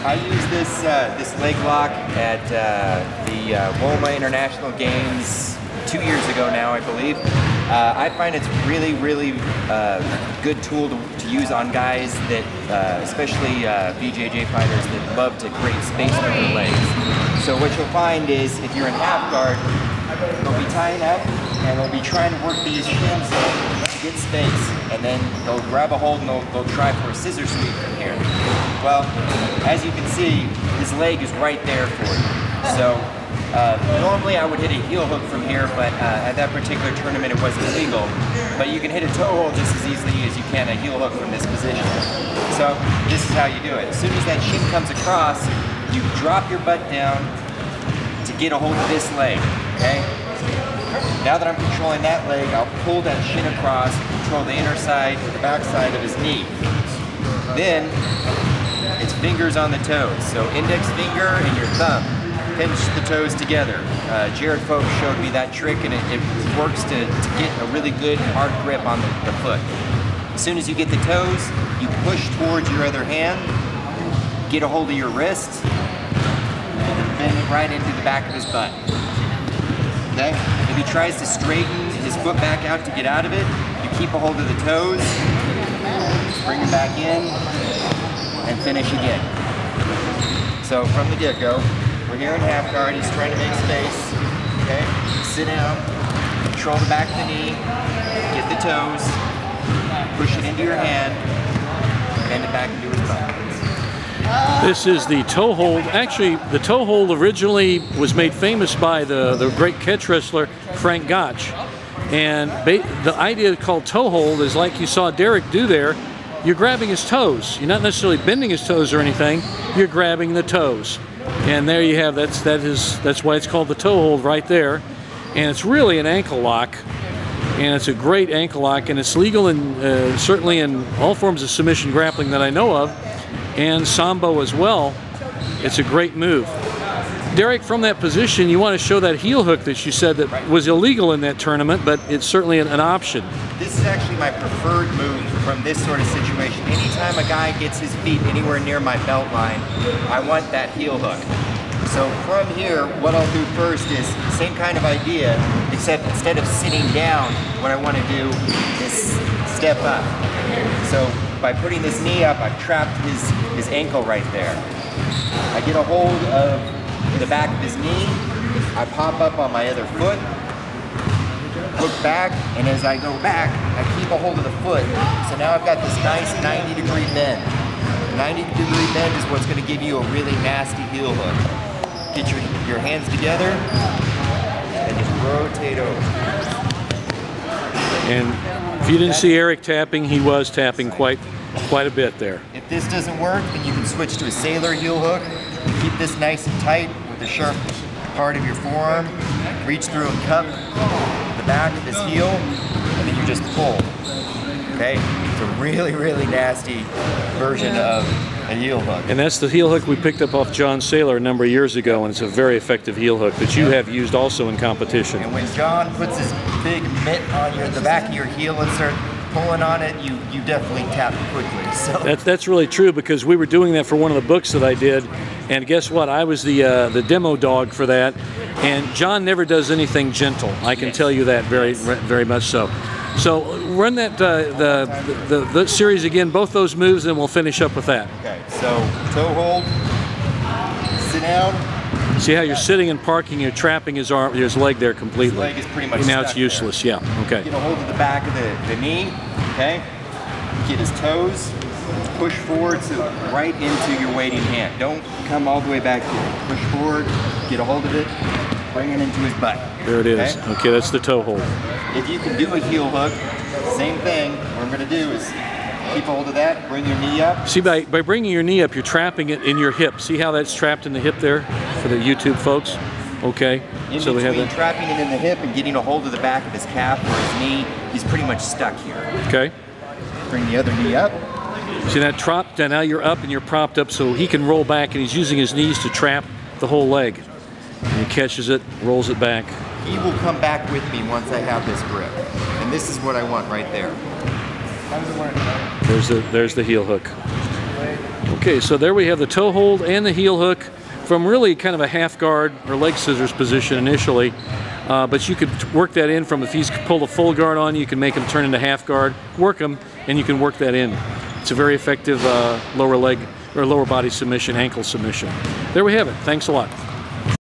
I used this leg lock at the Woma International Games 2 years ago now, I believe. I find it's really good tool to use on guys that, especially BJJ fighters that love to create space for their legs. So what you'll find is if you're in half guard, they'll be tying up and they'll be trying to work these shins to get space, and then they'll grab a hold and they'll try for a scissor sweep from here. Well, as you can see, his leg is right there for you. So normally I would hit a heel hook from here, but at that particular tournament it wasn't legal. But you can hit a toe hold just as easily as you can a heel hook from this position. So this is how you do it. As soon as that shin comes across, you drop your butt down to get a hold of this leg, okay? Now that I'm controlling that leg, I'll pull that shin across, control the inner side, the back side of his knee. Then, it's fingers on the toes. So index finger and your thumb. Pinch the toes together. Jared Folk showed me that trick, and it works to get a really good hard grip on the foot. As soon as you get the toes, you push towards your other hand, get a hold of your wrist, and then bend it right into the back of his butt. Okay? If he tries to straighten his foot back out to get out of it, you keep a hold of the toes, bring it back in, and finish again. So from the get-go, we're here in half guard, he's trying to make space, okay? Sit down, control the back of the knee, get the toes, push it into your hand, bend it back into his butt. This is the toe hold. Actually, the toe hold originally was made famous by the great catch wrestler Frank Gotch. And the idea called toe hold is like you saw Derrick do there. You're grabbing his toes. You're not necessarily bending his toes or anything. You're grabbing the toes. And there you have, that's why it's called the toe hold right there. And it's really an ankle lock. And it's a great ankle lock, and it's legal in certainly in all forms of submission grappling that I know of, and Sambo as well. It's a great move. Derrick, from that position, you want to show that heel hook that you said that was illegal in that tournament, but it's certainly an option. This is actually my preferred move from this sort of situation. Anytime a guy gets his feet anywhere near my belt line, I want that heel hook. So from here, what I'll do first is same kind of idea, except instead of sitting down, what I want to do is step up. So by putting this knee up, I've trapped his ankle right there. I get a hold of the back of his knee, I pop up on my other foot, hook back, and as I go back, I keep a hold of the foot. So now I've got this nice 90-degree bend. 90-degree bend is what's going to give you a really nasty heel hook. Get your hands together and just rotate over. And if you didn't see Eric tapping, he was tapping quite a bit there. If this doesn't work, then you can switch to a sailor heel hook. Keep this nice and tight with the sharp part of your forearm. Reach through and cup the back of his heel, and then you just pull. Okay? It's a really nasty version of a heel hook. And that's the heel hook we picked up off John Saylor a number of years ago, and it's a very effective heel hook that you have used also in competition. And when John puts his big mitt on the back of your heel and start pulling on it, you definitely tap quickly. So that's really true, because we were doing that for one of the books that I did, and guess what? I was the demo dog for that, and John never does anything gentle. I can tell you that very much so. So run that the series again, both those moves, and we'll finish up with that. Okay, so toe hold, sit down. See how you're sitting and parking, you're trapping his leg there completely. His leg is pretty much now it's useless, there. Yeah, okay. Get a hold of the back of the knee, okay? Get his toes, push forward so right into your waiting hand. Don't come all the way back here. Push forward, get a hold of it, bring it into his butt. There it is. Okay, that's the toe hold. If you can do a heel hook, same thing. What I'm going to do is keep hold of that, bring your knee up. See, by bringing your knee up, you're trapping it in your hip. See how that's trapped in the hip there for the YouTube folks? Okay. So we have that. Trapping it in the hip and getting a hold of the back of his calf or his knee, he's pretty much stuck here. Okay. Bring the other knee up. See that drop? Now you're up and you're propped up so he can roll back, and he's using his knees to trap the whole leg. And he catches it, rolls it back. He will come back with me once I have this grip. And this is what I want right there. There's the heel hook. Okay, so there we have the toe hold and the heel hook from really kind of a half guard or leg scissors position initially. But you could work that in from if he's pulled a full guard on, you can make him turn into half guard, work him, and you can work that in. It's a very effective lower leg or lower body submission, ankle submission. There we have it. Thanks a lot.